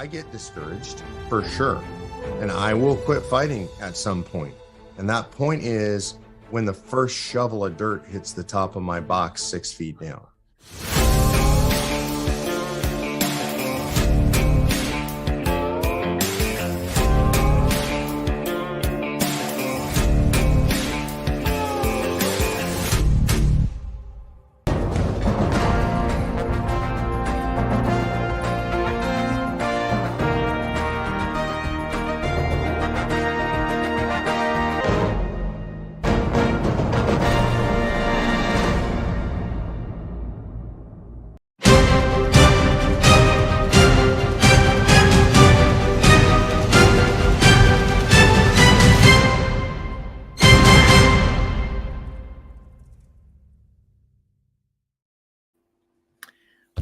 I get discouraged for sure, and I will quit fighting at some point. And that point is when the first shovel of dirt hits the top of my box 6 feet down.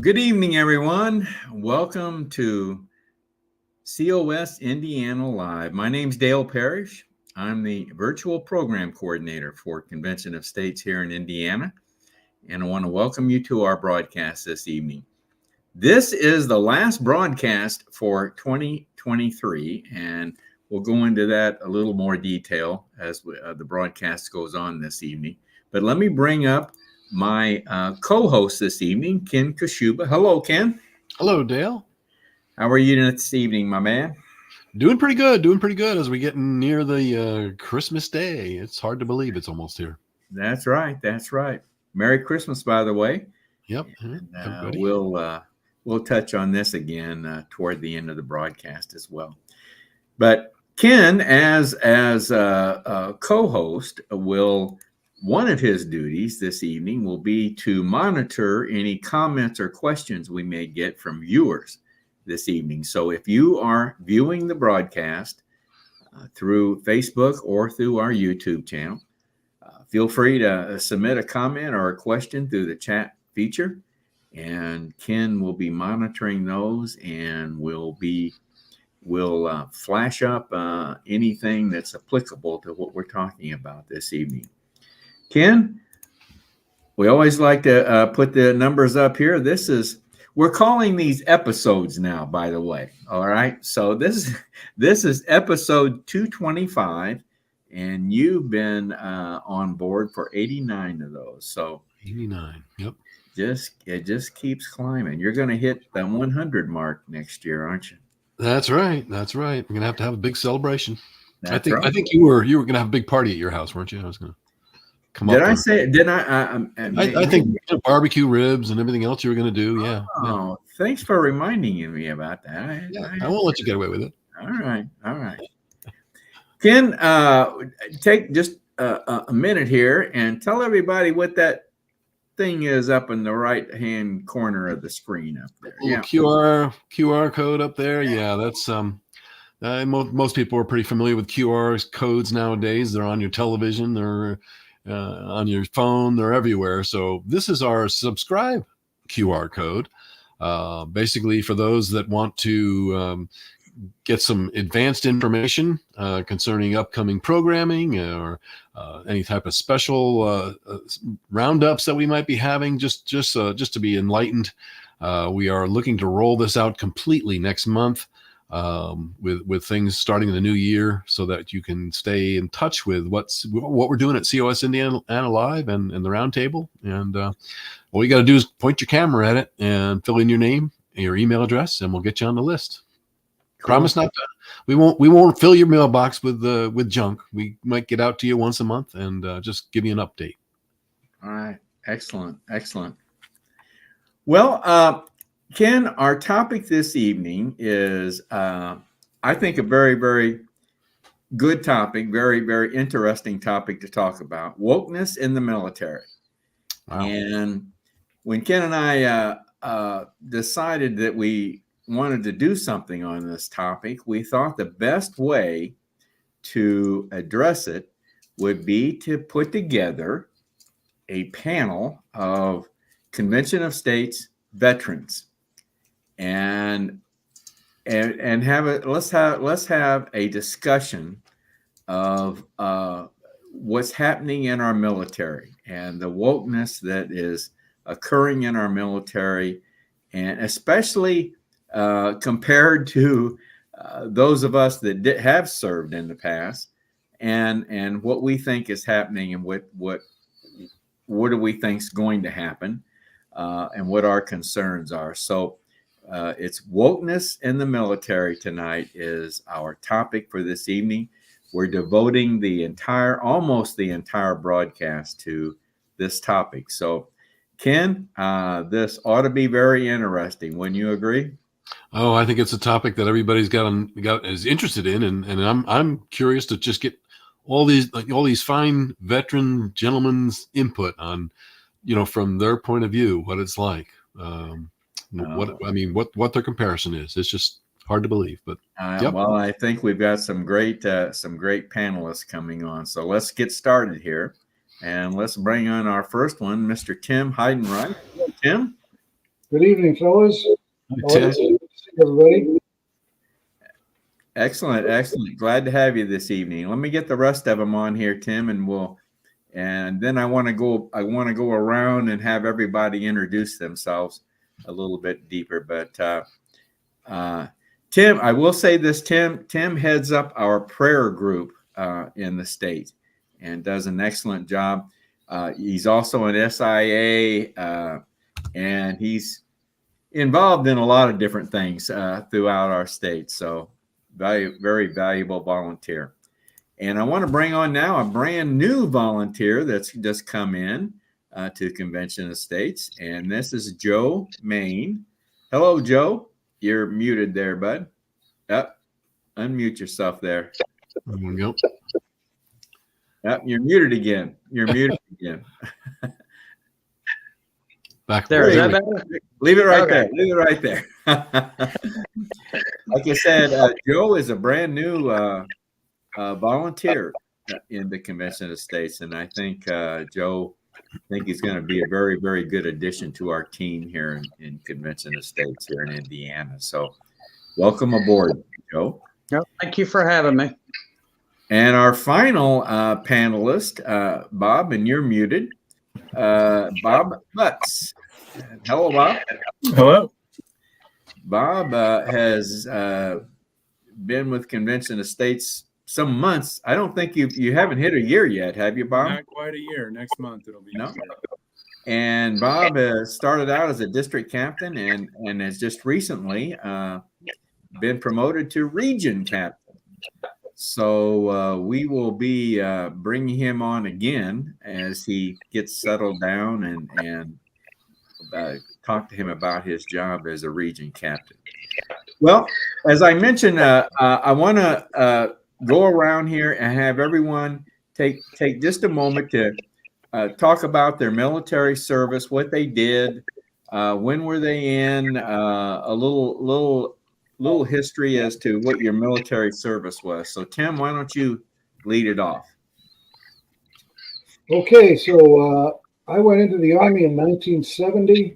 Good evening, everyone. Welcome to COS Indiana Live. My name's Dale Parrish. I'm the virtual program coordinator for Convention of States here in Indiana, and I want to welcome you to our broadcast this evening. This is the last broadcast for 2023, and we'll go into that a little more detail as the broadcast goes on this evening. But let me bring up my co-host this evening, Ken Kashuba. Hello, Ken. Hello, Dale. How are you this evening, my man? Doing pretty good as we get near the Christmas Day. It's hard to believe it's almost here. That's right. Merry Christmas, by the way. Yep. And, we'll touch on this again toward the end of the broadcast as well. But Ken, as a co-host, one of his duties this evening will be to monitor any comments or questions we may get from viewers this evening. So if you are viewing the broadcast through Facebook or through our YouTube channel, feel free to submit a comment or a question through the chat feature, and Ken will be monitoring those and will flash up anything that's applicable to what we're talking about this evening. Ken, we always like to put the numbers up here. We're calling these episodes now, by the way. All right. So this is episode 225, and you've been on board for 89 of those. So 89. Yep. It just keeps climbing. You're going to hit the 100 mark next year, aren't you? That's right. We're going to have a big celebration. I think you were going to have a big party at your house, weren't you? I was going to come up. I think barbecue ribs and everything else you were going to do. Yeah. Oh, thanks for reminding me about that. I won't let you get away with it. All right. Ken, take just a minute here and tell everybody what that thing is up in the right-hand corner of the screen up there. Yeah. QR code up there. Yeah, that's most people are pretty familiar with QR codes nowadays. They're on your television. They're on your phone, they're everywhere. So this is our subscribe QR code. Basically, for those that want to get some advanced information concerning upcoming programming or any type of special roundups that we might be having, just to be enlightened. We are looking to roll this out completely next month. With things starting in the new year, so that you can stay in touch with what we're doing at COS Indiana Live and the roundtable. And all you got to do is point your camera at it and fill in your name and your email address, and we'll get you on the list. Cool. Promise not to. We won't fill your mailbox with junk. We might get out to you once a month and just give you an update. All right. Excellent. Well, Ken, our topic this evening is, I think, a very, very good topic, very, very interesting topic to talk about: wokeness in the military. Wow. And when Ken and I decided that we wanted to do something on this topic, we thought the best way to address it would be to put together a panel of Convention of States veterans. And have it. Let's have a discussion of what's happening in our military and the wokeness that is occurring in our military, and especially compared to those of us that have served in the past, and what we think is happening, and what do we think is going to happen, and what our concerns are. So it's wokeness in the military tonight is our topic for this evening. We're devoting almost the entire broadcast to this topic. So, Ken, this ought to be very interesting. Wouldn't you agree? Oh, I think it's a topic that everybody's is interested in, and I'm curious to just get all these fine veteran gentlemen's input on, from their point of view, what it's like. What their comparison is. It's just hard to believe, but yep. Well, I think we've got some great panelists coming on. So let's get started here, and let's bring on our first one, Mr. Tim Heidenreich. Hello, Tim. Good evening, fellas. Tim. Everybody. Excellent. Glad to have you this evening. Let me get the rest of them on here, Tim, and then I want to go around and have everybody introduce themselves a little bit deeper. But Tim, I will say this, Tim heads up our prayer group in the state and does an excellent job. He's also an SIA, and he's involved in a lot of different things throughout our state. So very valuable volunteer. And I want to bring on now a brand new volunteer that's just come in to Convention of States, and this is Joe Main. Hello, Joe. You're muted there, bud. Yep. Unmute yourself there. There we go. Yep, you're muted again. Back there. Is that better? Leave it right there. Leave it right there. Like I said, Joe is a brand new volunteer in the Convention of States, and I think Joe, he's going to be a very, very good addition to our team here in Convention of States here in Indiana. So welcome aboard, Joe. Yep. Thank you for having me. And our final panelist, Bob, and you're muted, Bob Butts. Hello, Bob. Hello. Bob has been with Convention of States some months. I don't think you haven't hit a year yet, have you, Bob? Not quite a year. Next month it'll be. No. And Bob started out as a district captain and has just recently been promoted to region captain. So we will be bringing him on again as he gets settled down and talk to him about his job as a region captain. Well, as I mentioned, I want to go around here and have everyone take just a moment to talk about their military service, what they did, when were they in, a little history as to what your military service was. So, Tim, why don't you lead it off? Okay, so I went into the Army in 1970,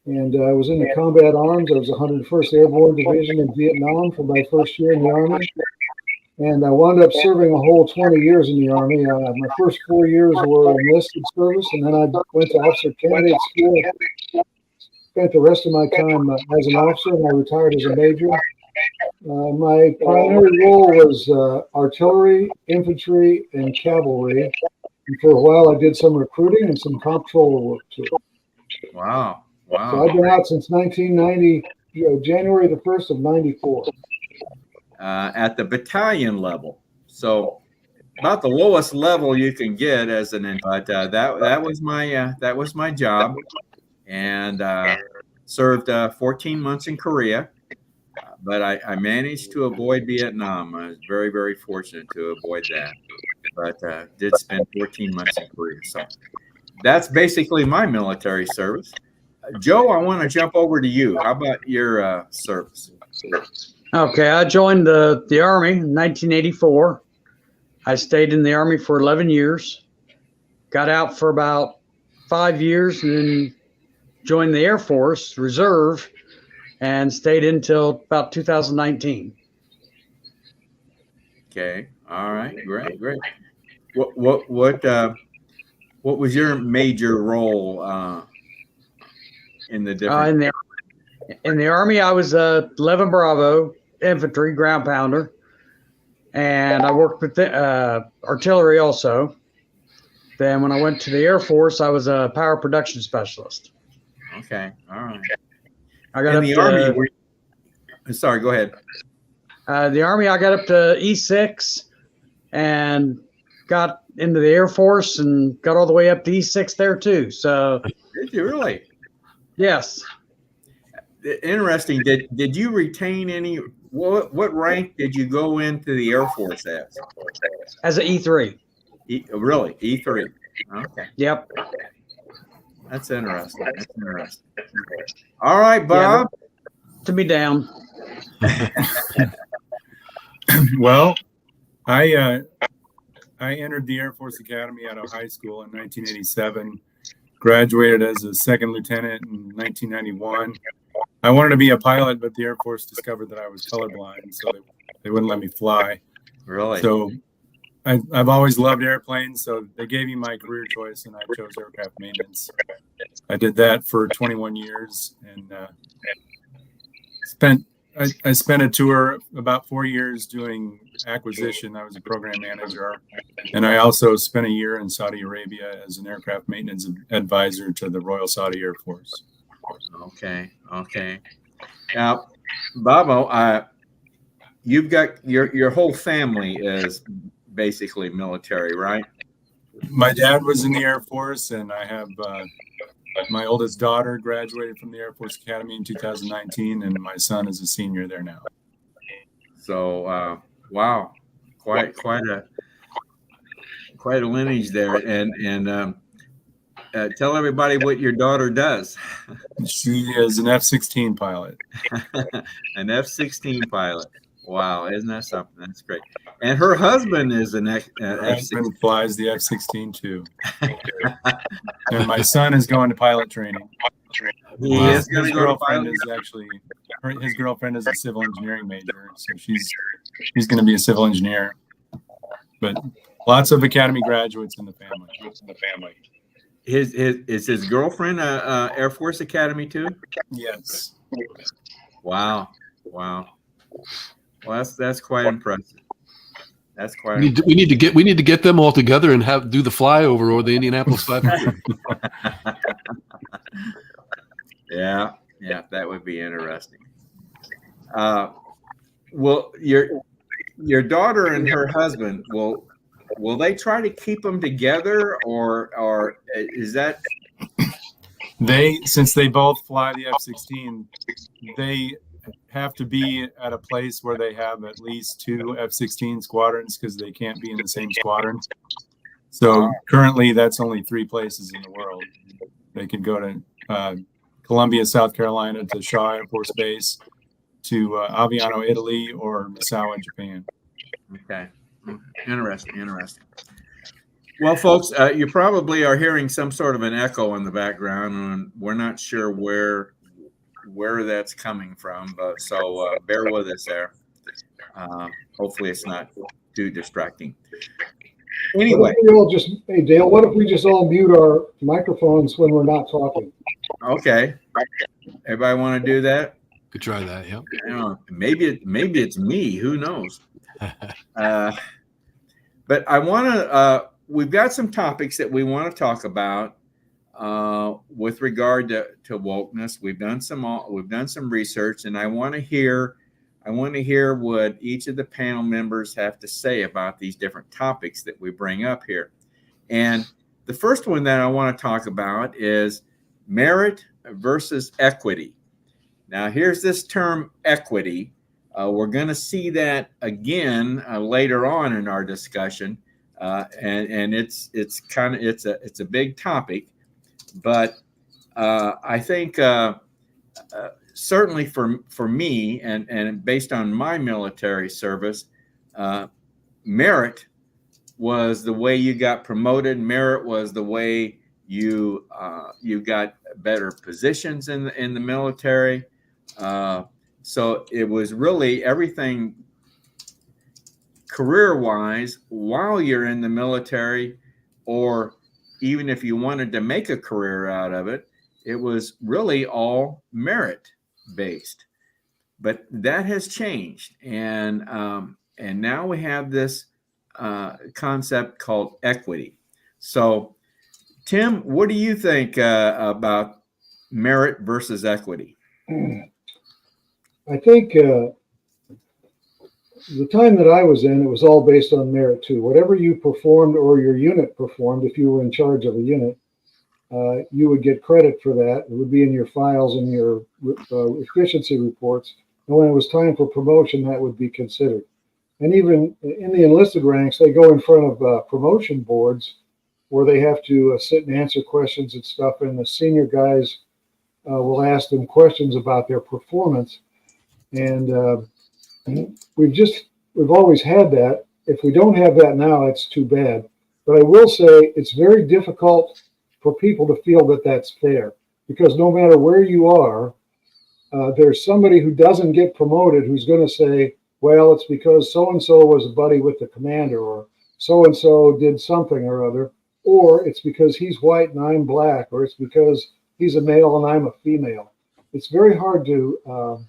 and I was in the combat arms. I was 101st Airborne Division in Vietnam for my first year in the Army. And I wound up serving a whole 20 years in the Army. My first 4 years were enlisted service, and then I went to officer candidate school. Spent the rest of my time as an officer, and I retired as a major. My primary role was artillery, infantry, and cavalry. And for a while, I did some recruiting and some comptroller work too. Wow. So I've been out since 1990, January the 1st of 94. At the battalion level. So about the lowest level you can get as an, but that was my job, and served 14 months in Korea, but I managed to avoid Vietnam. I was very, very fortunate to avoid that, but did spend 14 months in Korea. So that's basically my military service. Joe, I want to jump over to you. How about your service? Okay, I joined the Army in 1984. I stayed in the Army for 11 years, got out for about 5 years, and then joined the Air Force Reserve and stayed until about 2019. Okay, all right, great. What was your major role in the different? In the Army, I was a 11 Bravo infantry ground pounder, and I worked with the, artillery also. Then when I went to the Air Force, I was a power production specialist. Okay, all right. I got In up the to, Army, sorry, go ahead. the Army, I got up to E6 and got into the Air Force and got all the way up to E6 there too. So, Did you really? yes. Interesting. Did you retain any? What rank did you go into the Air Force as? As an E3. Really, E3. Okay, Yep. that's interesting. That's interesting. All right, Bob. To be down. Well, I entered the Air Force Academy out of high school in 1987. Graduated as a second lieutenant in 1991. I wanted to be a pilot, but the Air Force discovered that I was colorblind, so they wouldn't let me fly. Really? So I've always loved airplanes, so they gave me my career choice, and I chose aircraft maintenance. I did that for 21 years, and I spent a tour about 4 years doing acquisition. I was a program manager, and I also spent a year in Saudi Arabia as an aircraft maintenance advisor to the Royal Saudi Air Force. Okay. Now, Bobo, you've got your whole family is basically military, right? My dad was in the Air Force, and I have my oldest daughter graduated from the Air Force Academy in 2019, and my son is a senior there now. So, wow, quite a lineage there. And tell everybody what your daughter does. She is an F-16 pilot. An F-16 pilot. Wow, isn't that something? That's great. And her husband is an Her F-16. husband flies the F-16 too. And my son is going to pilot training. He Wow. is going His to go to girlfriend pilot. is actually his girlfriend is a civil engineering major, so she's going to be a civil engineer. But lots of academy graduates in the family. Is his girlfriend Air Force Academy too? Yes. Wow. Well, that's quite impressive. That's quite. We need to get them all together and do the flyover or the Indianapolis 500. Yeah, that would be interesting. Well, your daughter and her husband will they try to keep them together, or is that Since they both fly the F-16, they have to be at a place where they have at least 2 F-16 squadrons because they can't be in the same squadron. So currently that's only 3 places in the world. They could go to Columbia, South Carolina, to Shaw Air Force Base, to Aviano, Italy, or Misawa, Japan. okay? Interesting. Well, folks, you probably are hearing some sort of an echo in the background, and we're not sure where that's coming from, but so bear with us there. Hopefully it's not too distracting. Anyway, Hey Dale, what if we just all mute our microphones when we're not talking? okay, everybody want to do that? Could try that. Yeah. Maybe it's me, who knows. But I want to we've got some topics that we want to talk about with regard to wokeness. We've done some research, and I want to hear what each of the panel members have to say about these different topics that we bring up here. And the first one that I want to talk about is merit versus equity. Now, here's this term equity. We're going to see that again later on in our discussion, and it's a big topic. But I think certainly for me, and based on my military service, merit was the way you got promoted. Merit was the way you got better positions in the military. So it was really everything career-wise while you're in the military, or even if you wanted to make a career out of it, it was really all merit. based. But that has changed, and now we have this concept called equity. So, Tim, what do you think about merit versus equity? I think the time that I was in, it was all based on merit too. Whatever you performed or your unit performed, if you were in charge of a unit, you would get credit for that. It would be in your files and your efficiency reports. And when it was time for promotion, that would be considered. And even in the enlisted ranks, they go in front of promotion boards where they have to sit and answer questions and stuff. And the senior guys will ask them questions about their performance. And we've always had that. If we don't have that now, it's too bad. But I will say it's very difficult for people to feel that that's fair, because no matter where you are, there's somebody who doesn't get promoted who's going to say, well, it's because so-and-so was a buddy with the commander, or so-and-so did something or other, or it's because he's white and I'm black, or it's because he's a male and I'm a female. It's very hard to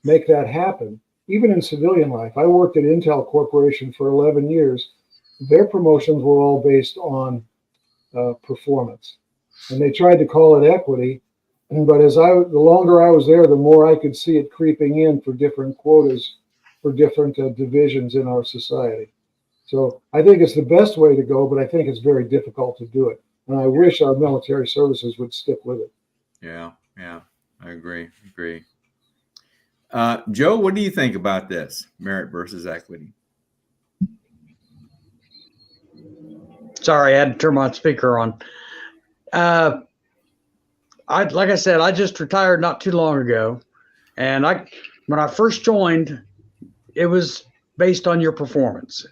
make that happen. Even in civilian life, I worked at Intel Corporation for 11 years. Their promotions were all based on performance. And they tried to call it equity. But the longer I was there, the more I could see it creeping in for different quotas for different divisions in our society. So I think it's the best way to go, but I think it's very difficult to do it. And I wish our military services would stick with it. Yeah, I agree. Joe, what do you think about this, merit versus equity? Sorry, I had to turn my speaker on. Like I said, I just retired not too long ago, and when I first joined, it was based on your performance.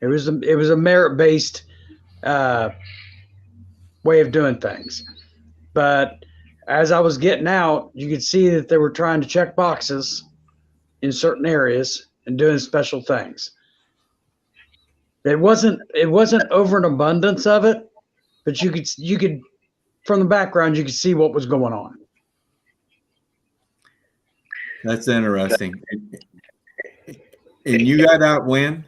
It was a merit-based way of doing things. But as I was getting out, you could see that they were trying to check boxes in certain areas and doing special things. It wasn't over an abundance of it, but you could from the background you could see what was going on. That's interesting. And you got out when?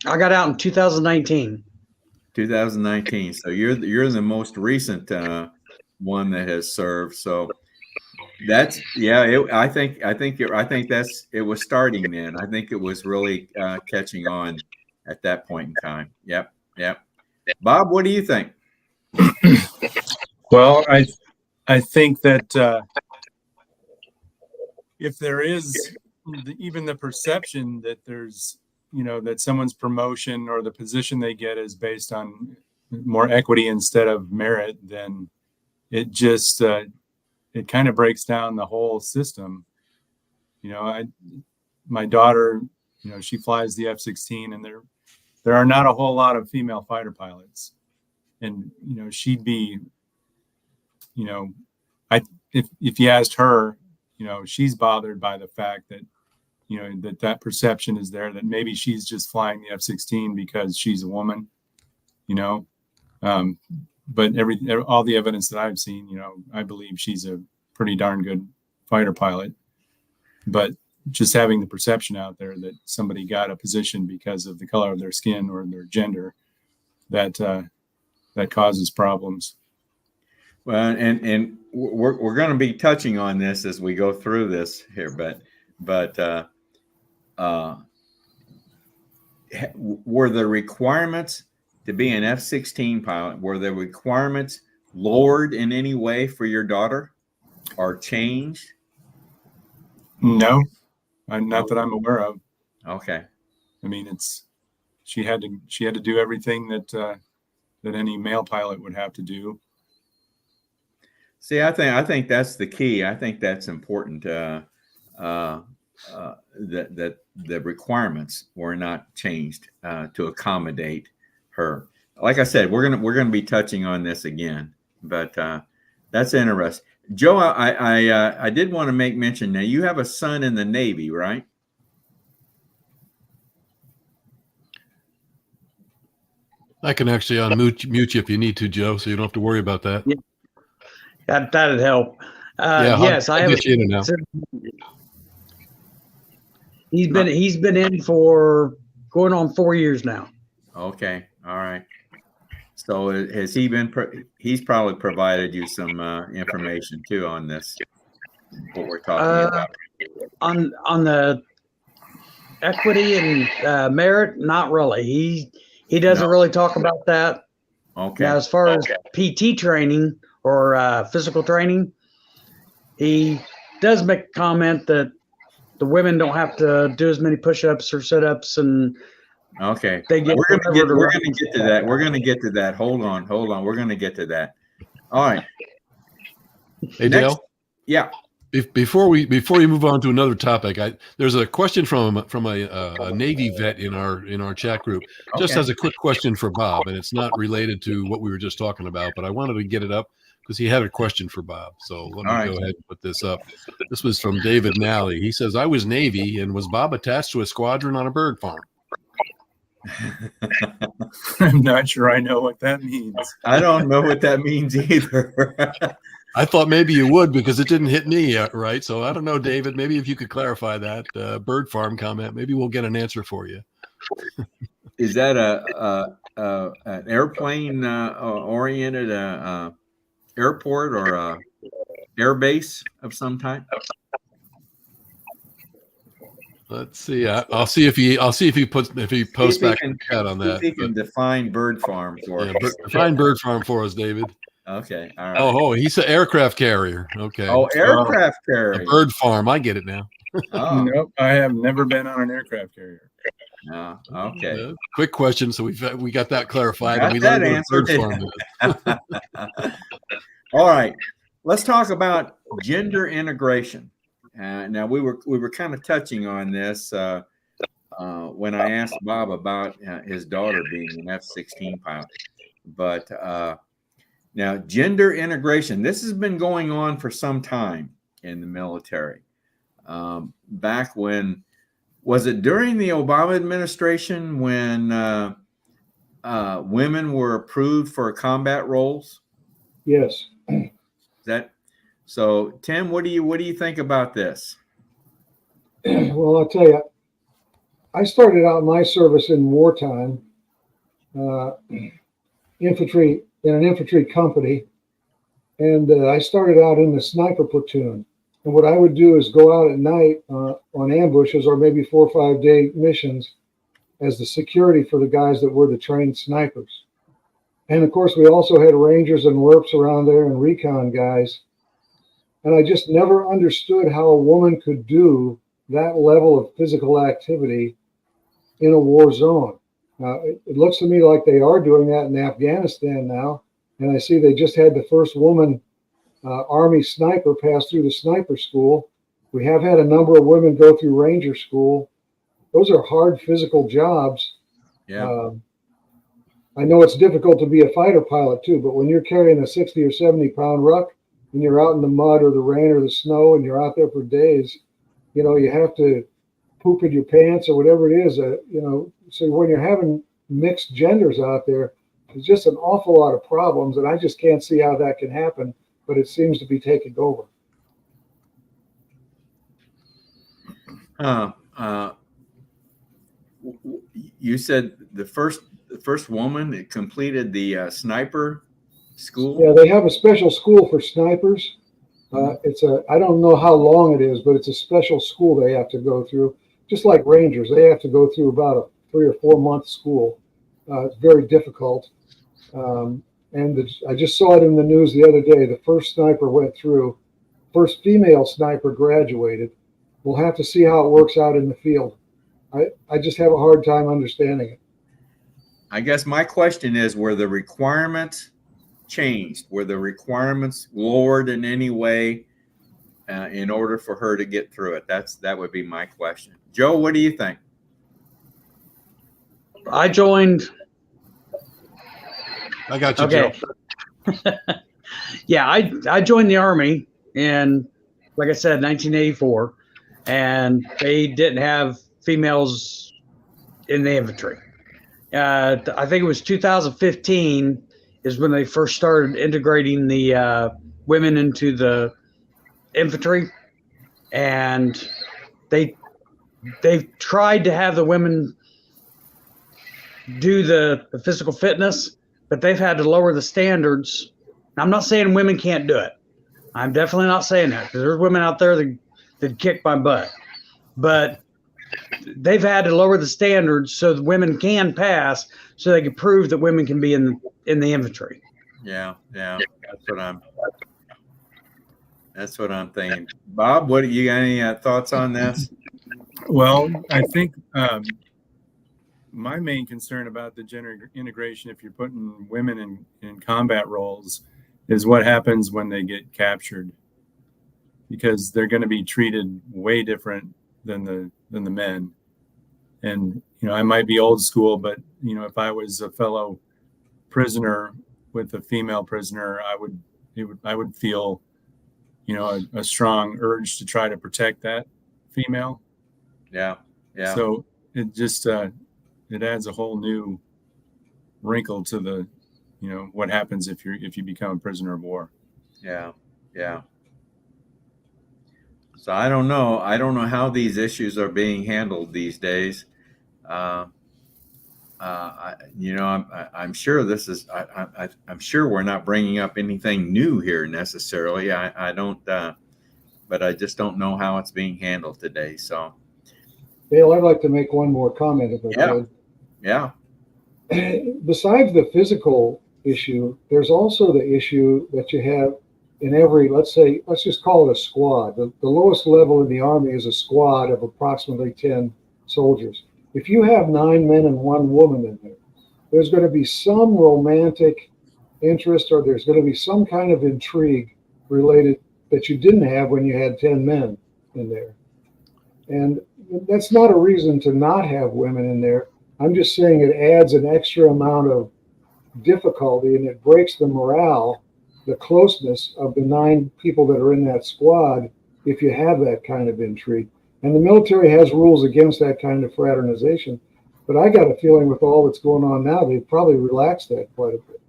I got out in 2019. 2019. So you're the most recent one that has served. So that's I think it was starting then. I think it was really catching on at that point in time. Yep. Bob, what do you think? Well, I think that if there is even the perception that there's, that someone's promotion or the position they get is based on more equity instead of merit, then it just it kind of breaks down the whole system. My daughter, she flies the F-16, and there are not a whole lot of female fighter pilots, and she'd be, if you asked her, she's bothered by the fact that that perception is there, that maybe she's just flying the F-16 because she's a woman, but all the evidence that I've seen, I believe she's a pretty darn good fighter pilot. But just having the perception out there that somebody got a position because of the color of their skin or their gender, that causes problems. Well, and we're going to be touching on this as we go through this here, but were the requirements to be an F-16 pilot, were the requirements lowered in any way for your daughter or changed? No, not that I'm aware of. Okay. I mean, she had to do everything that any male pilot would have to do. See, I think that's the key. I think that's important. That the requirements were not changed to accommodate her. Like I said, we're gonna be touching on this again, but that's interesting. Joe, I did want to make mention. Now, you have a son in the Navy, right? I can actually mute you if you need to, Joe, so you don't have to worry about that. Yeah. That'd help. Yes, I I'll have. get you in now. He's been in for going on 4 years now. Okay. All right. So has he been? He's probably provided you some information too on this. What we're talking about on the equity and merit, not really. He doesn't really talk about that. Okay. Now, as far as PT training or physical training, he does make a comment that the women don't have to do as many push-ups or sit-ups, and they get. We're gonna get to that. We're gonna get to that. Hold on. We're gonna get to that. All right. Hey, Dale. Yeah. Before you move on to another topic, there's a question from a Navy vet in our chat group. Just has a quick question for Bob, and it's not related to what we were just talking about, but I wanted to get it up because he had a question for Bob. So let me go ahead and put this up. This was from David Nally. He says, "I was Navy, and was Bob attached to a squadron on a bird farm?" I'm not sure I know what that means. I don't know what that means either. I thought maybe you would because it didn't hit me right. So I don't know, David. Maybe if you could clarify that bird farm comment, maybe we'll get an answer for you. Is that an airplane oriented airport or a air base of some type? Let's see. I'll see if he posts back in the chat on that. He can define bird farm for us. Define bird farm for us, David. Okay. All right. Oh, he's an aircraft carrier. Okay. Oh, aircraft carrier. A bird farm. I get it now. Nope, I have never been on an aircraft carrier. No. Okay. Quick question. So we got that clarified. Got and we that learned what a bird answered. farm is. All right. Let's talk about gender integration. Now we were kind of touching on this when I asked Bob about his daughter being an F-16 pilot, but now gender integration. This has been going on for some time in the military. Back when, was it during the Obama administration when women were approved for combat roles? Yes. So, Tim, what do you think about this? Well, I'll tell you, I started out my service in wartime, infantry in an infantry company, and I started out in the sniper platoon. And what I would do is go out at night on ambushes or maybe 4 or 5 day missions as the security for the guys that were the trained snipers. And of course, we also had rangers and LRPs around there and recon guys. And I just never understood how a woman could do that level of physical activity in a war zone. It looks to me like they are doing that in Afghanistan now. And I see they just had the first woman Army sniper pass through the sniper school. We have had a number of women go through Ranger school. Those are hard physical jobs. Yeah. I know it's difficult to be a fighter pilot too, but when you're carrying a 60 or 70 pound ruck and you're out in the mud or the rain or the snow and you're out there for days, you have to poop in your pants or whatever it is, so when you're having mixed genders out there, there's just an awful lot of problems, and I just can't see how that can happen, but it seems to be taking over. You said the first woman that completed the sniper school? Yeah, they have a special school for snipers. I don't know how long it is, but it's a special school they have to go through. Just like Rangers, they have to go through about a 3 or 4 month school. It's very difficult. I just saw it in the news the other day. The first sniper went through. First female sniper graduated. We'll have to see how it works out in the field. I just have a hard time understanding it. I guess my question is, were the requirements changed? Were the requirements lowered in any way in order for her to get through it? That would be my question. Joe, what do you think? I joined. I got you, Okay. Joe. Yeah, I joined the Army in, like I said, 1984, and they didn't have females in the infantry. I think it was 2015 is when they first started integrating the women into the infantry, and they've tried to have the women do the physical fitness, but they've had to lower the standards. I'm not saying women can't do it. I'm definitely not saying that, because there's women out there that kick my butt, but they've had to lower the standards so that women can pass, so they can prove that women can be in the infantry. Yeah, that's what I'm thinking. Bob, what you got any thoughts on this? Well, I think my main concern about the gender integration, if you're putting women in combat roles, is what happens when they get captured, because they're going to be treated way different than the men. And I might be old school, but if I was a fellow prisoner with a female prisoner, I would feel a strong urge to try to protect that female. Yeah. So it just it adds a whole new wrinkle to the what happens if you become a prisoner of war. Yeah. So I don't know how these issues are being handled these days. I'm sure this is. I'm sure we're not bringing up anything new here necessarily. I don't, but I just don't know how it's being handled today. So, Dale, I'd like to make one more comment if I could. Yeah. Besides the physical issue, there's also the issue that you have in every, let's just call it a squad. The lowest level in the Army is a squad of approximately 10 soldiers. If you have 9 men and 1 woman in there, there's going to be some romantic interest, or there's going to be some kind of intrigue related that you didn't have when you had 10 men in there. And that's not a reason to not have women in there. I'm just saying it adds an extra amount of difficulty, and it breaks the morale, the closeness of the 9 people that are in that squad if you have that kind of intrigue. And the military has rules against that kind of fraternization. But I got a feeling with all that's going on now, they've probably relaxed that quite a bit.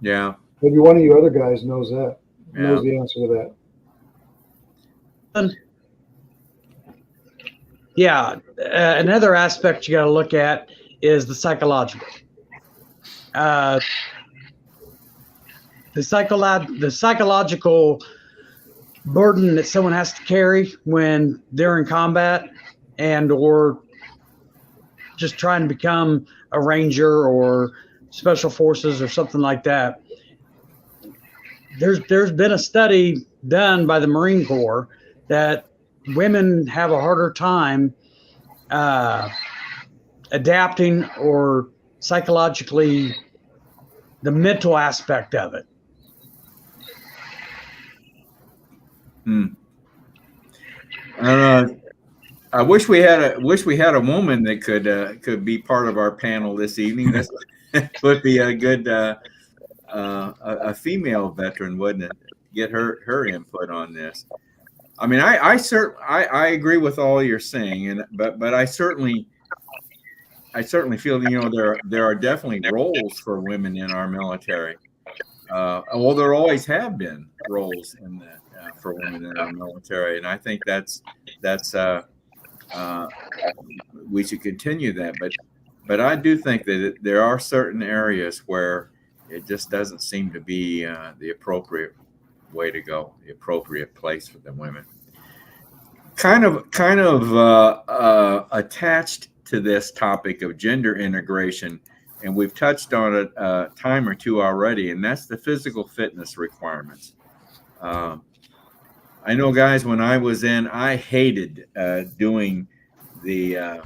Yeah. Maybe one of you other guys knows that, knows the answer to that. Another aspect you got to look at is the psychological. The psychological burden that someone has to carry when they're in combat and or just trying to become a ranger or special forces or something like that. There's been a study done by the Marine Corps that women have a harder time adapting or psychologically the mental aspect of it. I wish we had a woman that could be part of our panel this evening. This would be a good a female veteran, wouldn't it? Get her input on this. I mean, I agree with all you're saying, but I certainly feel there are definitely roles for women in our military. Well, there always have been roles in that for women in our military, and I think that's we should continue that. But I do think that there are certain areas where it just doesn't seem to be the appropriate way to go, the appropriate place for the women. Kind of attached to this topic of gender integration, and we've touched on it a time or two already, and that's the physical fitness requirements. I know, guys, when I was in, I hated doing the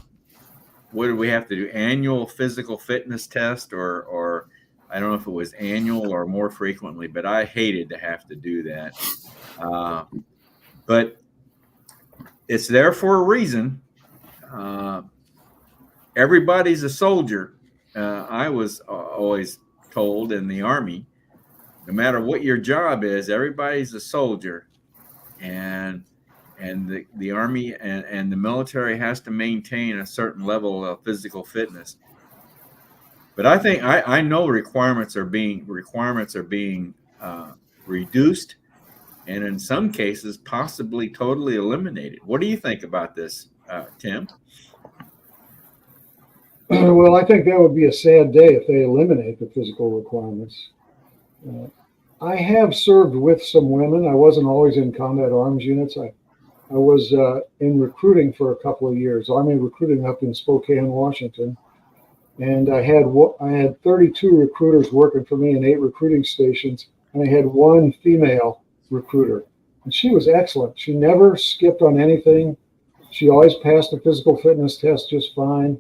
what did we have to do? Annual physical fitness test, or I don't know if it was annual or more frequently, but I hated to have to do that. But it's there for a reason. Everybody's a soldier. I was always told in the Army, no matter what your job is, everybody's a soldier, and the Army and the military has to maintain a certain level of physical fitness. But I think I know requirements are being reduced, and in some cases, possibly totally eliminated. What do you think about this, Tim? Well, I think that would be a sad day if they eliminate the physical requirements. I have served with some women. I wasn't always in combat arms units. I was in recruiting for a couple of years, Army recruiting up in Spokane, Washington. And I had 32 recruiters working for me in 8 recruiting stations, and I had 1 female recruiter. And she was excellent. She never skipped on anything. She always passed the physical fitness test just fine.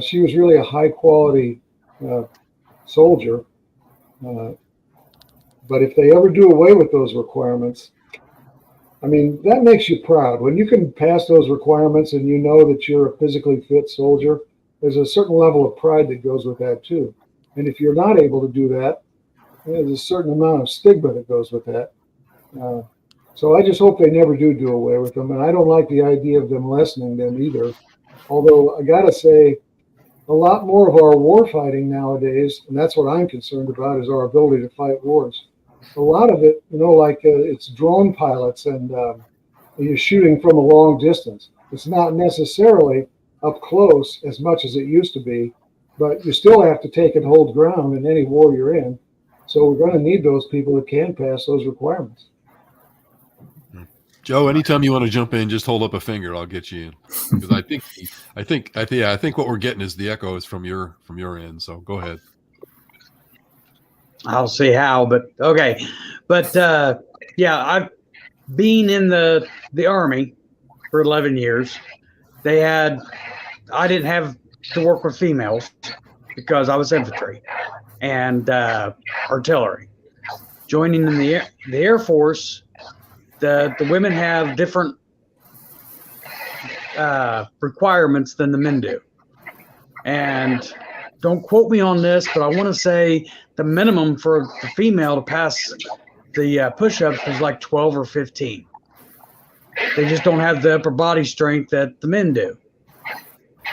She was really a high quality soldier. But if they ever do away with those requirements, I mean, that makes you proud. When you can pass those requirements and you know that you're a physically fit soldier, there's a certain level of pride that goes with that too. And if you're not able to do that, there's a certain amount of stigma that goes with that. So I just hope they never do away with them. And I don't like the idea of them lessening them either. Although I got to say, a lot more of our war fighting nowadays, and that's what I'm concerned about, is our ability to fight wars. A lot of it, like it's drone pilots and you're shooting from a long distance. It's not necessarily up close as much as it used to be, but you still have to take and hold ground in any war you're in. So we're going to need those people that can pass those requirements. Joe, anytime you want to jump in, just hold up a finger. I'll get you in. Because I think what we're getting is the echoes from your end. So go ahead. I'll see how, but okay. But yeah, I've been in the Army for 11 years. I didn't have to work with females because I was infantry and artillery. Joining in the Air Force, the women have different requirements than the men do. And don't quote me on this, but I want to say the minimum for the female to pass the push-ups is like 12 or 15. They just don't have the upper body strength that the men do.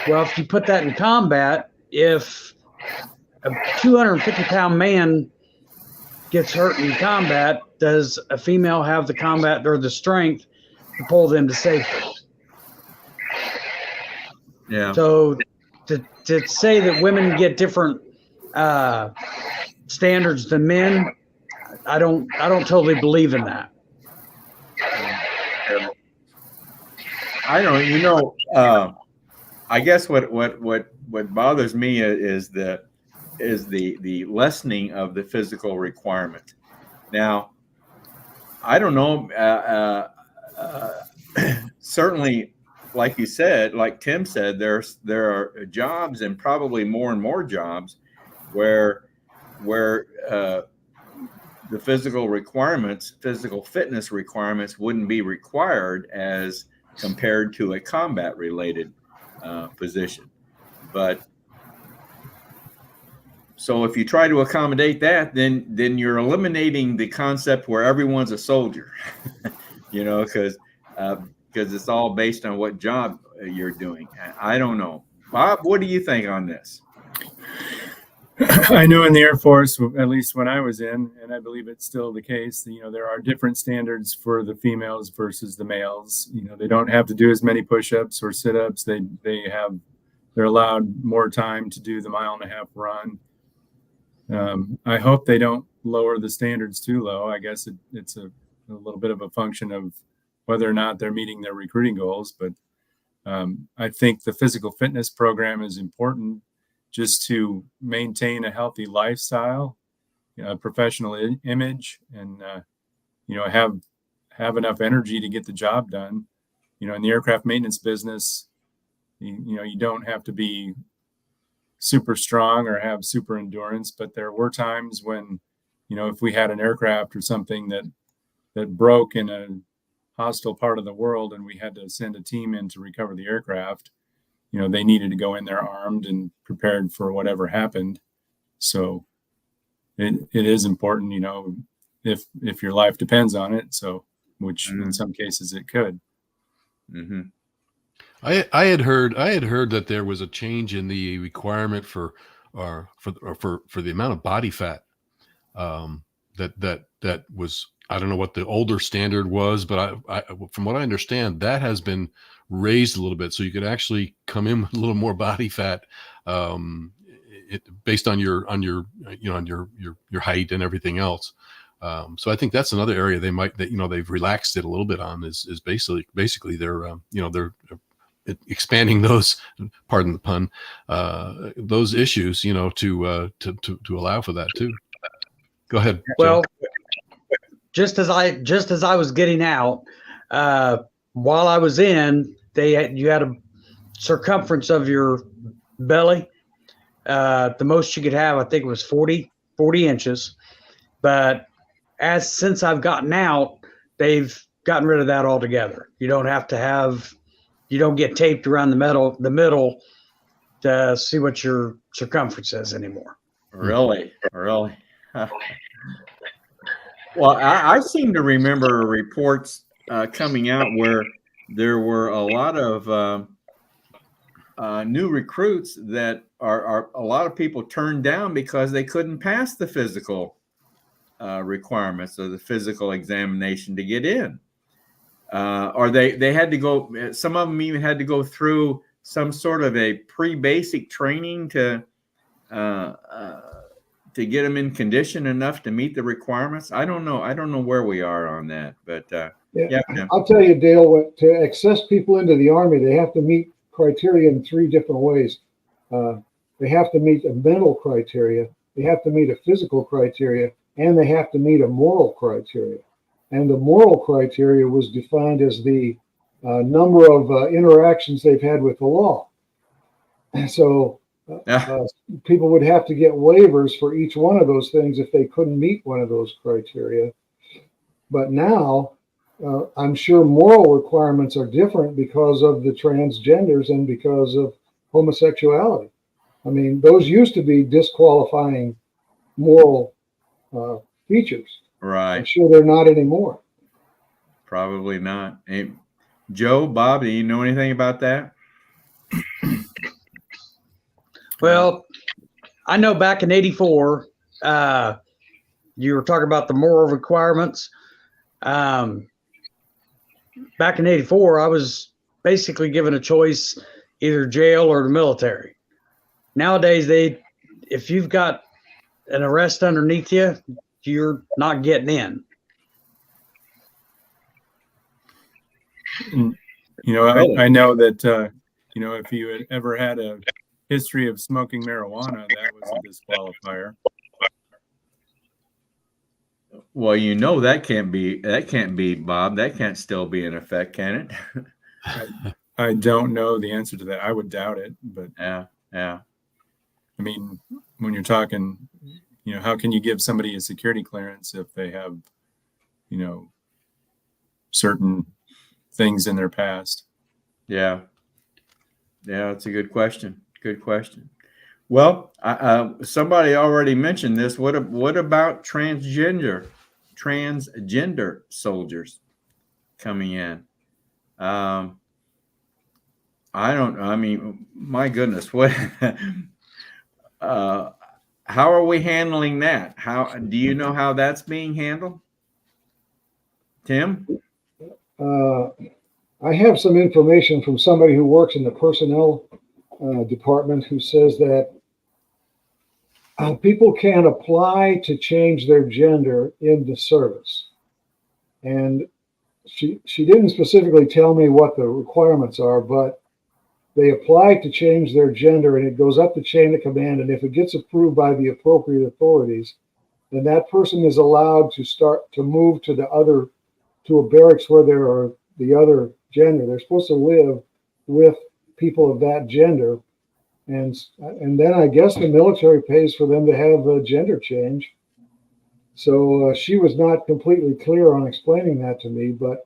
Well, if you put that in combat, if a 250-pound man gets hurt in combat, does a female have the combat or the strength to pull them to safety? Yeah. So to say that women get different standards than men, I don't totally believe in that. I don't. I guess what bothers me is the lessening of the physical requirement. Now, I don't know. Certainly, like you said, like Tim said, there are jobs and probably more and more jobs where the physical fitness requirements wouldn't be required as compared to a combat related position. But so if you try to accommodate that, then you're eliminating the concept where everyone's a soldier, because it's all based on what job you're doing. I don't know. Bob, what do you think on this? I know in the Air Force, at least when I was in, and I believe it's still the case, there are different standards for the females versus the males. They don't have to do as many push-ups or sit-ups. They're allowed more time to do the 1.5-mile run. I hope they don't lower the standards too low. I guess it's a little bit of a function of whether or not they're meeting their recruiting goals. But I think the physical fitness program is important just to maintain a healthy lifestyle, a professional image, and have enough energy to get the job done. In the aircraft maintenance business, you don't have to be super strong or have super endurance, but there were times when, if we had an aircraft or something that broke in a hostile part of the world and we had to send a team in to recover the aircraft, they needed to go in there armed and prepared for whatever happened. So it is important, if your life depends on it. So, which in some cases it could. Mm-hmm. I had heard that there was a change in the requirement for the amount of body fat that was I don't know what the older standard was, but I from what I understand, that has been raised a little bit, so you could actually come in with a little more body fat, based on your height and everything else. So I think that's another area they've relaxed it a little bit on is basically they're they're expanding those, pardon the pun, those issues, to allow for that too. Go ahead, Well, Joe. just as I was getting out, while I was in, you had a circumference of your belly. The most you could have, I think it was 40 inches. But since I've gotten out, they've gotten rid of that altogether. You don't get taped around the middle to see what your circumference is anymore. Really? Well, I seem to remember reports coming out where there were a lot of new recruits that are a lot of people turned down because they couldn't pass the physical requirements or the physical examination to get in. Or they had to go, some of them even had to go through some sort of a pre-basic training to get them in condition enough to meet the requirements. I don't know where we are on that, but yeah. I'll tell you, Dale, to access people into the Army, they have to meet criteria in 3 different ways. They have to meet a mental criteria, they have to meet a physical criteria, and they have to meet a moral criteria. And the moral criteria was defined as the number of interactions they've had with the law. And so people would have to get waivers for each one of those things if they couldn't meet one of those criteria. But now, I'm sure moral requirements are different because of the transgenders and because of homosexuality. I mean, those used to be disqualifying moral features. Right. I'm sure they're not anymore. Probably not. Hey, Joe, Bob, do you know anything about that? Well, I know back in '84, you were talking about the moral requirements. Back in '84, I was basically given a choice, either jail or the military. Nowadays, if you've got an arrest underneath you, you're not getting in. I know that, if you had ever had a history of smoking marijuana, that was a disqualifier. Well, that can't be, Bob. That can't still be in effect, can it? I don't know the answer to that. I would doubt it, but yeah. I mean, when you're talking, how can you give somebody a security clearance if they have, certain things in their past? Yeah, that's a good question. Well, somebody already mentioned this. What about transgender soldiers coming in? I don't know. I mean, my goodness, what? How are we handling that? How do you know how that's being handled, Tim? I have some information from somebody who works in the personnel department who says that people can apply to change their gender in the service. And she didn't specifically tell me what the requirements are, but they apply to change their gender and it goes up the chain of command. And if it gets approved by the appropriate authorities, then that person is allowed to move to a barracks where there are the other gender. They're supposed to live with people of that gender. And then I guess the military pays for them to have a gender change. So she was not completely clear on explaining that to me, but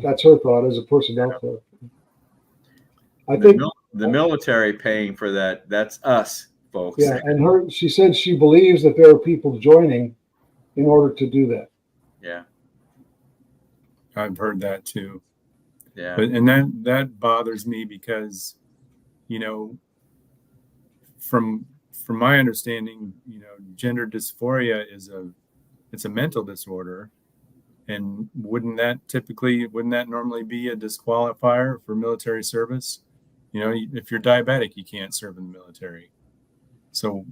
that's her thought as a personnel clerk. I think the military paying for that, that's us, folks. Yeah, and she said she believes that there are people joining in order to do that. Yeah. I've heard that too. Yeah. And that bothers me because, from my understanding, gender dysphoria is it's a mental disorder. And wouldn't that normally be a disqualifier for military service? If you're diabetic, you can't serve in the military. So,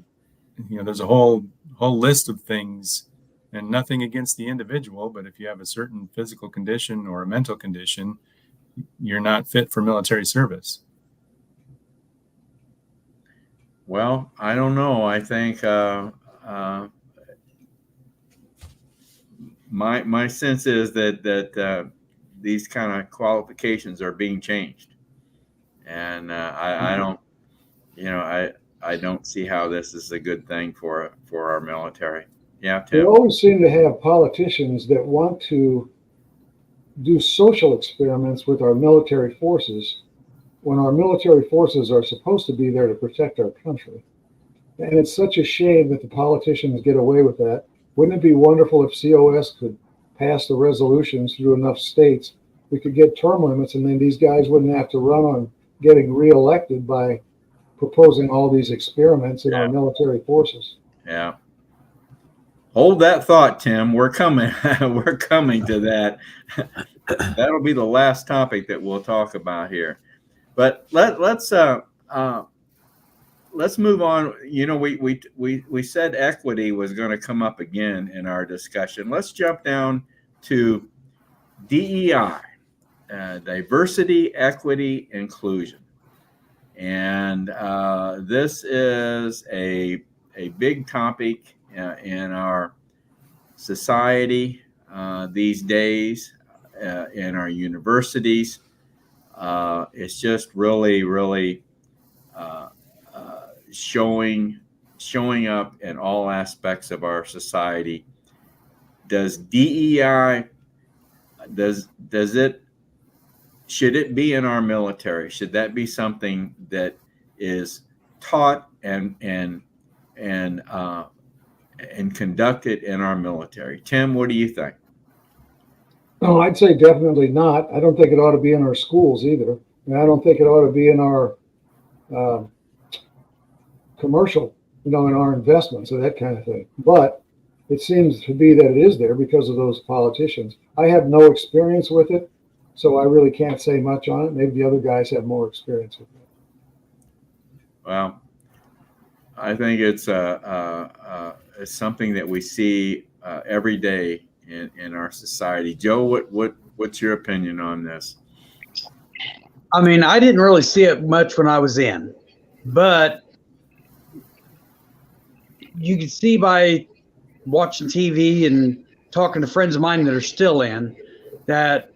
there's a whole list of things, and nothing against the individual, but if you have a certain physical condition or a mental condition, you're not fit for military service. Well, I don't know. I think my sense is that these kind of qualifications are being changed, and I don't, I don't see how this is a good thing for our military. Yeah, We Tim. always seem to have politicians that want to do social experiments with our military forces when our military forces are supposed to be there to protect our country. And it's such a shame that the politicians get away with that. Wouldn't it be wonderful if COS could pass the resolutions through enough states? We could get term limits, and then these guys wouldn't have to run on getting reelected by proposing all these experiments in our military forces. Yeah. Hold that thought, Tim. We're coming. We're coming to that. That'll be the last topic that we'll talk about here. But let's move on. We said equity was going to come up again in our discussion. Let's jump down to DEI, diversity, equity, inclusion, and this is a big topic in our society these days, in our universities. It's just really showing up in all aspects of our society. Does DEI should it be in our military? Should that be something that is taught and conducted in our military? Tim, what do you think? No, I'd say definitely not. I don't think it ought to be in our schools either. And I don't think it ought to be in our commercial, in our investments or that kind of thing. But it seems to be that it is there because of those politicians. I have no experience with it, so I really can't say much on it. Maybe the other guys have more experience with it. Well, I think it's something that we see every day in our society. Joe, what's your opinion on this? I mean, I didn't really see it much when I was in, but you can see by watching TV and talking to friends of mine that are still in that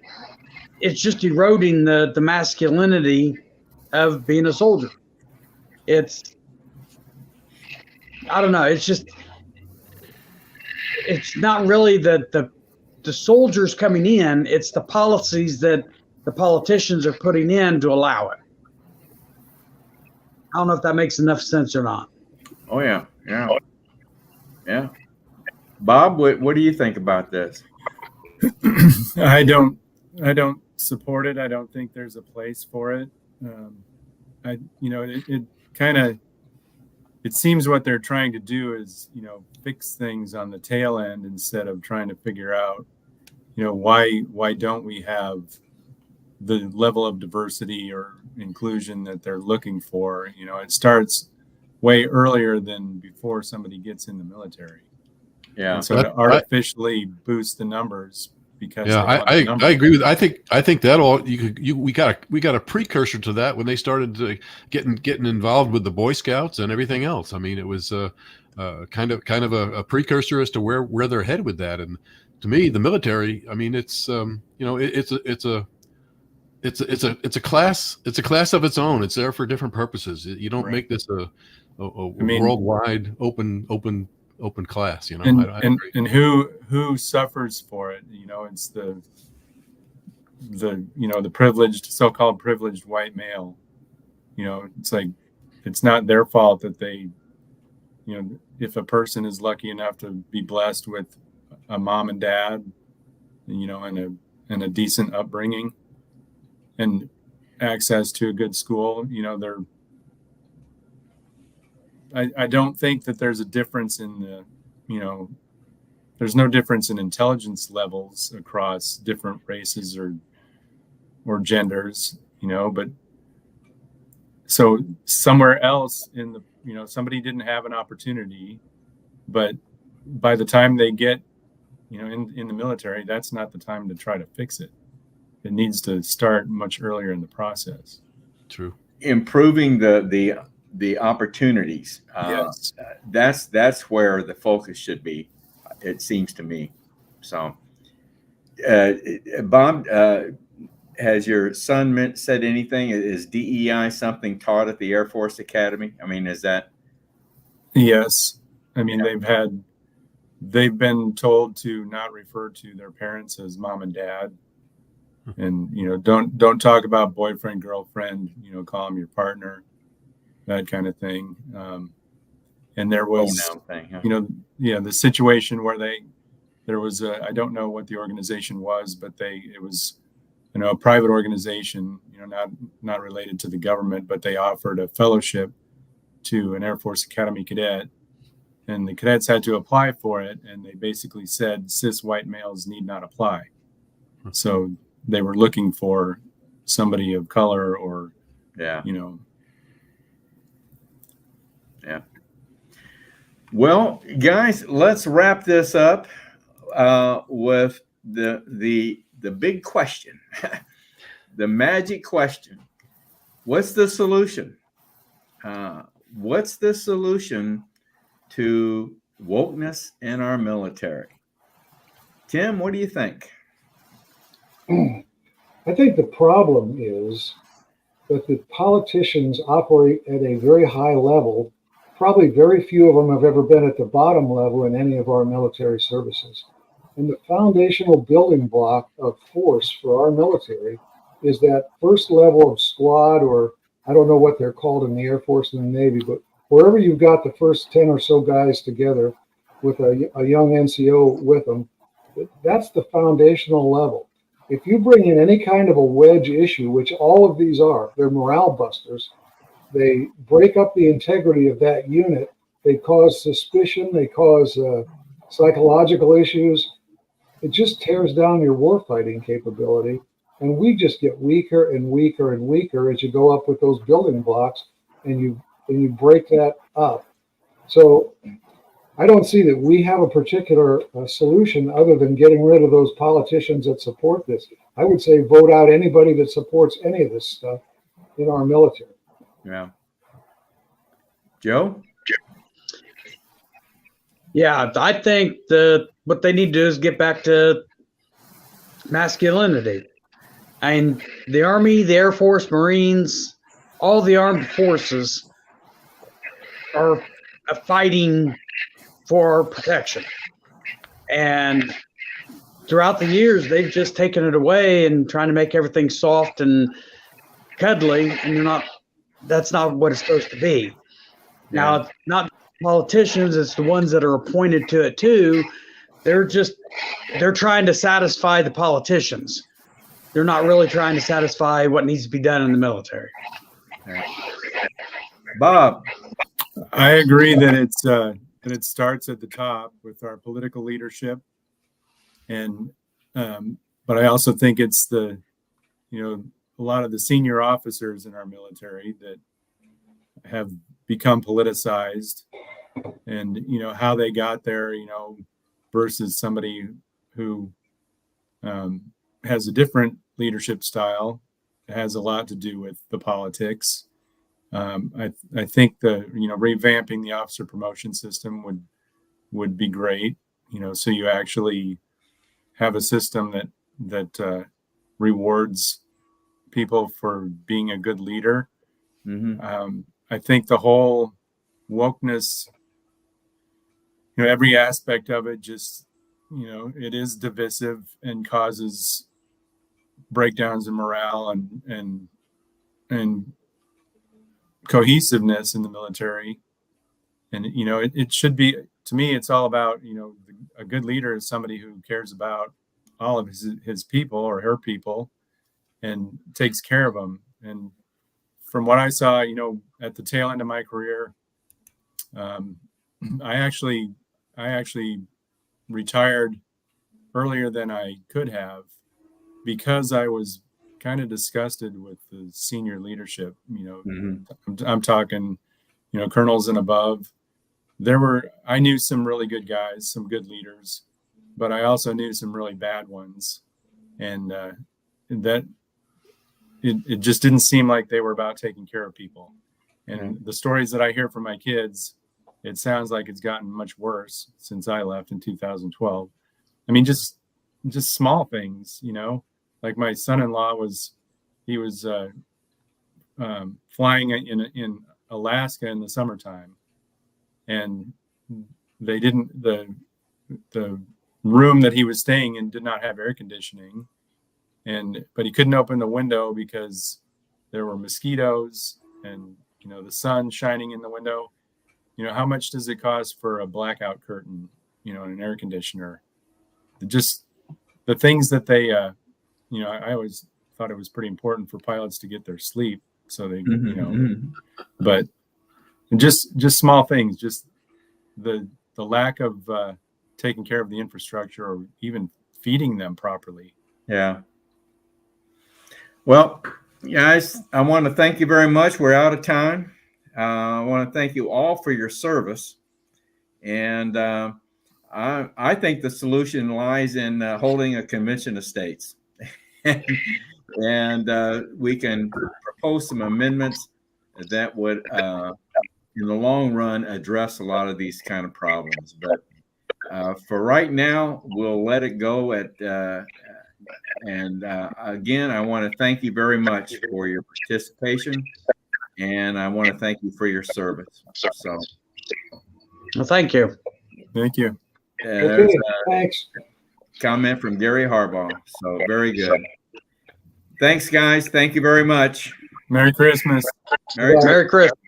it's just eroding the masculinity of being a soldier. I don't know. It's not really the soldiers coming in. It's the policies that the politicians are putting in to allow it. I don't know if that makes enough sense or not. Oh yeah. Bob, what do you think about this? I don't support it. I don't think there's a place for it. It seems what they're trying to do is, fix things on the tail end instead of trying to figure out, why don't we have the level of diversity or inclusion that they're looking for. It starts way earlier than before somebody gets in the military. Yeah. And so to artificially boost the numbers because I agree with. I think that all we got a precursor to that when they started getting involved with the Boy Scouts and everything else. I mean, it was kind of a precursor as to where they're headed with that. And to me, the military, I mean, it's it's a class of its own. It's there for different purposes. You don't make this a worldwide open class, and who suffers for it? It's the privileged, so-called privileged white male. It's like, it's not their fault that they, if a person is lucky enough to be blessed with a mom and dad, and a decent upbringing and access to a good school, I don't think that there's a difference in there's no difference in intelligence levels across different races or genders, but so somewhere else in the, somebody didn't have an opportunity, but by the time they get, in the military, that's not the time to try to fix it. It needs to start much earlier in the process. True. Improving the opportunities. Yes. That's where the focus should be, it seems to me. So, Bob, has your son said anything? Is DEI something taught at the Air Force Academy? I mean, is that? Yes. I mean, they've been told to not refer to their parents as mom and dad, and don't talk about boyfriend, girlfriend. Call them your partner, that kind of thing. And there was, the situation where there was I don't know what the organization was, but it was, a private organization, not related to the government, but they offered a fellowship to an Air Force Academy cadet, and the cadets had to apply for it. And they basically said cis white males need not apply. So they were looking for somebody of color or, Yeah. Well, guys, let's wrap this up with the big question, the magic question. What's the solution? What's the solution to wokeness in our military? Tim, what do you think? I think the problem is that the politicians operate at a very high level. Probably very few of them have ever been at the bottom level in any of our military services. And the foundational building block of force for our military is that first level of squad, or I don't know what they're called in the Air Force and the Navy, but wherever you've got the first 10 or so guys together with a young NCO with them, that's the foundational level. If you bring in any kind of a wedge issue, which all of these are, they're morale busters. They break up the integrity of that unit. They cause suspicion. They cause psychological issues. It just tears down your warfighting capability. And we just get weaker and weaker and weaker as you go up with those building blocks, and you break that up. So I don't see that we have a particular solution other than getting rid of those politicians that support this. I would say vote out anybody that supports any of this stuff in our military. Yeah. Joe? Yeah, I think what they need to do is get back to masculinity. And the Army, the Air Force, Marines, all the armed forces are fighting for protection. And throughout the years, they've just taken it away and trying to make everything soft and cuddly, and that's not what it's supposed to be. Yeah. Now, it's not politicians, it's the ones that are appointed to it too. They're trying to satisfy the politicians. They're not really trying to satisfy what needs to be done in the military. Bob? I agree that it starts at the top with our political leadership, and but I also think it's a lot of the senior officers in our military that have become politicized, and how they got there, versus somebody who has a different leadership style. It has a lot to do with the politics. I think revamping the officer promotion system would be great. So you actually have a system that rewards people for being a good leader. Mm-hmm. I think the whole wokeness, every aspect of it just, it is divisive and causes breakdowns in morale and cohesiveness in the military. And, it should be, to me, it's all about, a good leader is somebody who cares about all of his people or her people and takes care of them. And from what I saw, at the tail end of my career, I actually retired earlier than I could have because I was kind of disgusted with the senior leadership. I'm talking, colonels and above. I knew some really good guys, some good leaders, but I also knew some really bad ones. And that it just didn't seem like they were about taking care of people. And the stories that I hear from my kids, it sounds like it's gotten much worse since I left in 2012. I mean, just small things, like my son-in-law was flying in Alaska in the summertime, and they didn't, the room that he was staying in did not have air conditioning, but he couldn't open the window because there were mosquitoes and the sun shining in the window. How much does it cost for a blackout curtain, and an air conditioner? Just the things that they I always thought it was pretty important for pilots to get their sleep, so they but just small things, just the lack of taking care of the infrastructure or even feeding them properly. Yeah. Well, guys, I want to thank you very much. We're out of time. I want to thank you all for your service. And I think the solution lies in holding a convention of states. And we can propose some amendments that would, in the long run, address a lot of these kind of problems. But for right now, we'll let it go at and again, I want to thank you very much for your participation, and I want to thank you for your service. So, Well, thank you. Thank you. Okay, thanks. Comment from Gary Harbaugh. So very good. Thanks, guys. Thank you very much. Merry Christmas. Merry Christmas.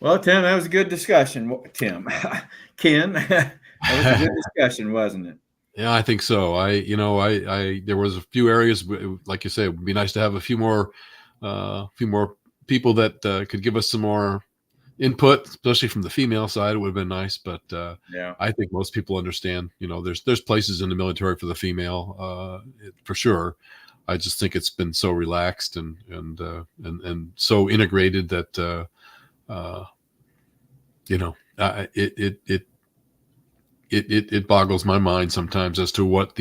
Well, Tim, that was a good discussion. Ken, that was a good discussion, wasn't it? Yeah, I think so. There was a few areas, like you say, it would be nice to have a few more people that could give us some more input, especially from the female side. It would have been nice, but yeah, I think most people understand. There's places in the military for the female, for sure. I just think it's been so relaxed and so integrated that it boggles my mind sometimes as to what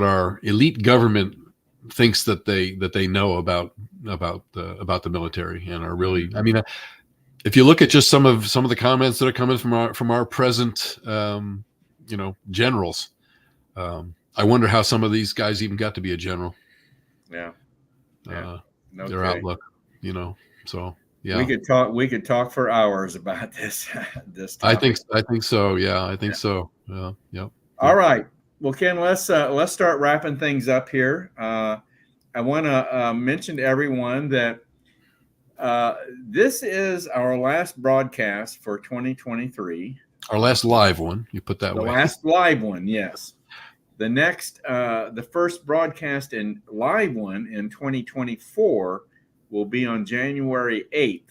our elite government thinks that they know about the military and are really. I mean, if you look at just some of the comments that are coming from our present generals, I wonder how some of these guys even got to be a general. Yeah. Their outlook, so. Yeah. We could talk for hours about this topic. I think so. Yeah, I think so. Yeah. Yep. All right. Well, Ken, let's start wrapping things up here. I want to mention to everyone that this is our last broadcast for 2023. Our last live one. You put that way. The last live one, yes. The next, the first broadcast and live one in 2024 will be on January 8th.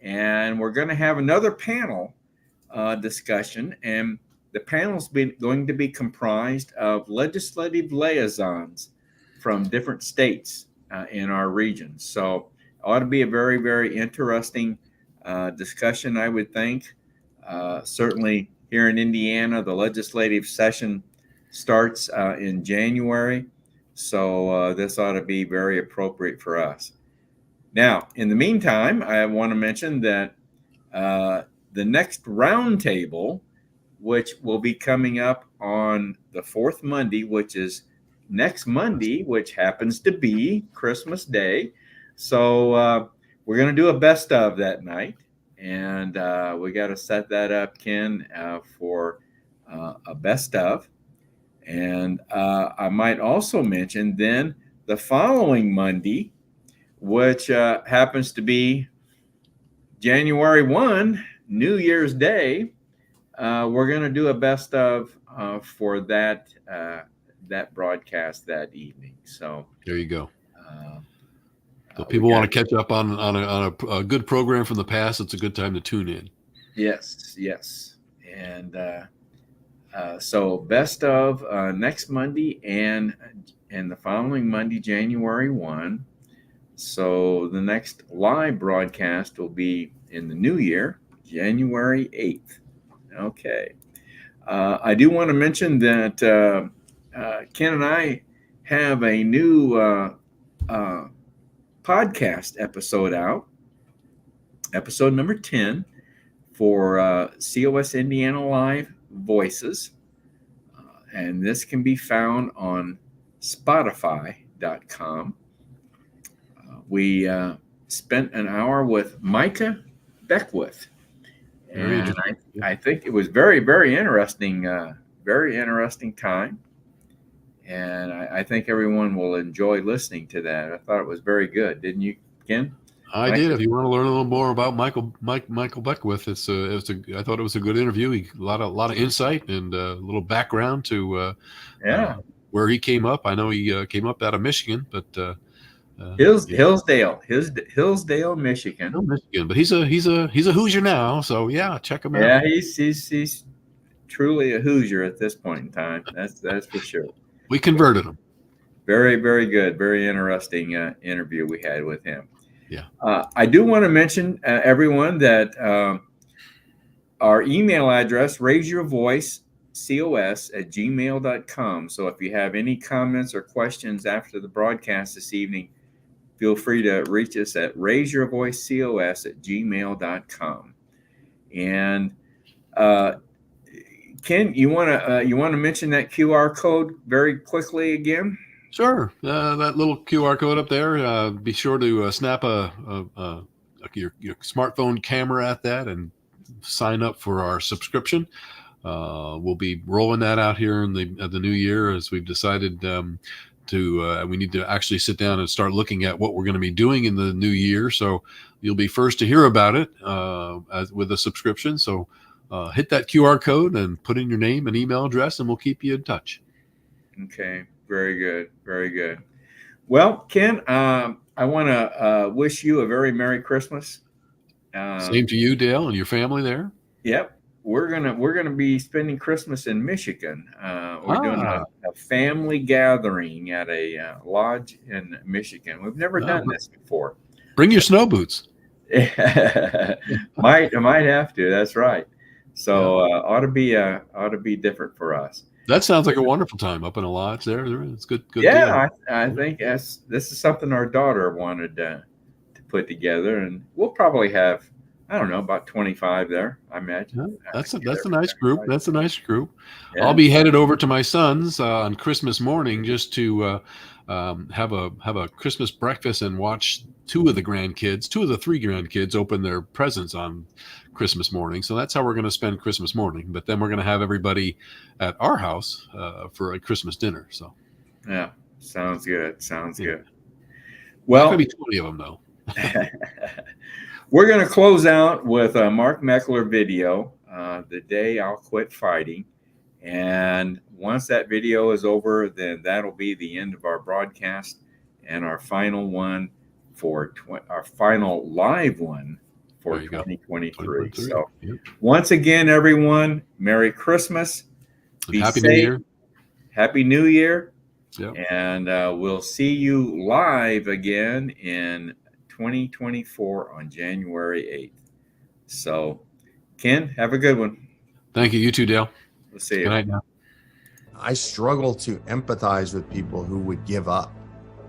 And we're going to have another panel discussion. And the panel's going to be comprised of legislative liaisons from different states in our region. So it ought to be a very, very interesting discussion, I would think. Certainly here in Indiana, the legislative session starts in January. So this ought to be very appropriate for us. Now, in the meantime, I want to mention that the next roundtable, which will be coming up on the fourth Monday, which is next Monday, which happens to be Christmas Day. So we're going to do a best of that night. And we got to set that up, Ken, for a best of. And I might also mention then the following Monday, which happens to be January 1, New Year's Day. We're going to do a best of for that broadcast that evening. So there you go. So people want to catch up on a good program from the past. It's a good time to tune in. Yes, yes. And so best of next Monday and the following Monday, January 1. So the next live broadcast will be in the new year, January 8th. Okay. I do want to mention that Ken and I have a new podcast episode out, episode number 10 for COS Indiana Live Voices. And this can be found on Spotify.com. We spent an hour with Micah Beckwith. And I think it was very, very interesting time. And I think everyone will enjoy listening to that. I thought it was very good. Didn't you, Ken? I did. If you want to learn a little more about Michael Beckwith, I thought it was a good interview. A lot of insight and a little background to where he came up. I know he came up out of Michigan, but Hillsdale, Michigan. But he's a Hoosier now. So yeah, check him out. Yeah, he's truly a Hoosier at this point in time. That's for sure. We converted him. Very, very good. Very interesting interview we had with him. Yeah. I do want to mention, everyone, that our email address, raiseyourvoicecos@gmail.com. So if you have any comments or questions after the broadcast this evening, feel free to reach us at raiseyourvoicecos@gmail.com. And Ken, you want to mention that QR code very quickly again? Sure. That little QR code up there. Be sure to snap your smartphone camera at that and sign up for our subscription. We'll be rolling that out here in the new year, as we've decided we need to actually sit down and start looking at what we're going to be doing in the new year. So you'll be first to hear about it with a subscription. So hit that QR code and put in your name and email address, and we'll keep you in touch. Okay. Very good. Very good. Well, Ken, I want to wish you a very Merry Christmas. Same to you, Dale, and your family there. Yep. We're gonna be spending Christmas in Michigan. We're doing a family gathering at a lodge in Michigan. We've never done this before. Bring your snow boots. might have to. That's right. So ought to be different for us. That sounds like a wonderful time up in a lodge there. It's good. Yeah, I think this is something our daughter wanted to put together, and we'll probably have, I don't know, about 25 there, I imagine. Yeah, that's a nice group. That's a nice group. Yeah. I'll be headed over to my son's on Christmas morning just to have a Christmas breakfast and watch two of the three grandkids open their presents on Christmas morning. So that's how we're going to spend Christmas morning. But then we're going to have everybody at our house for a Christmas dinner. So yeah, sounds good. Good. Well, maybe 20 of them though. We're going to close out with a Mark Meckler video, "The Day I'll Quit Fighting." And once that video is over, then that'll be the end of our broadcast and our final one our final live one for 2023. So once again, everyone, Merry Christmas. Be Happy safe. New Year. Happy New Year. Yep. And we'll see you live again in 2024 on January 8th. So, Ken, have a good one. Thank you. You too, Dale. We'll see you. Good night now. I struggle to empathize with people who would give up.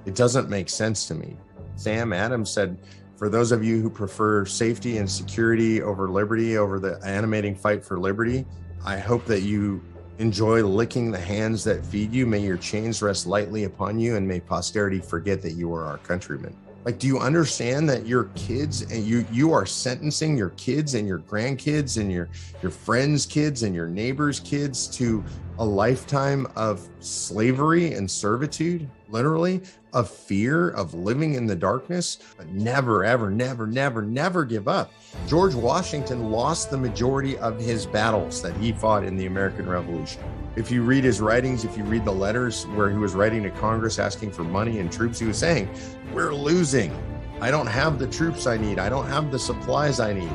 It doesn't make sense to me. Sam Adams said, for those of you who prefer safety and security over liberty, over the animating fight for liberty, I hope that you enjoy licking the hands that feed you. May your chains rest lightly upon you, and may posterity forget that you are our countrymen. Like, do you understand that your kids and you are sentencing your kids and your grandkids and your friends' kids and your neighbors' kids to a lifetime of slavery and servitude, literally, of fear, of living in the darkness, but never, ever, never, never, never give up. George Washington lost the majority of his battles that he fought in the American Revolution. If you read his writings, if you read the letters where he was writing to Congress asking for money and troops, he was saying, we're losing. I don't have the troops I need. I don't have the supplies I need.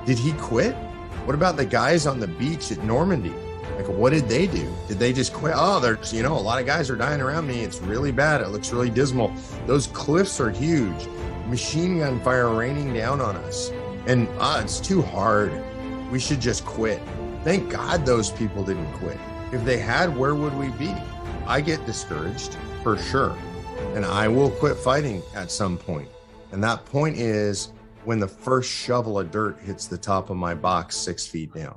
Did he quit? What about the guys on the beach at Normandy? Like, what did they do? Did they just quit? Oh, there's, a lot of guys are dying around me. It's really bad. It looks really dismal. Those cliffs are huge. Machine gun fire raining down on us. And it's too hard. We should just quit. Thank God those people didn't quit. If they had, where would we be? I get discouraged for sure. And I will quit fighting at some point. And that point is when the first shovel of dirt hits the top of my box 6 feet down.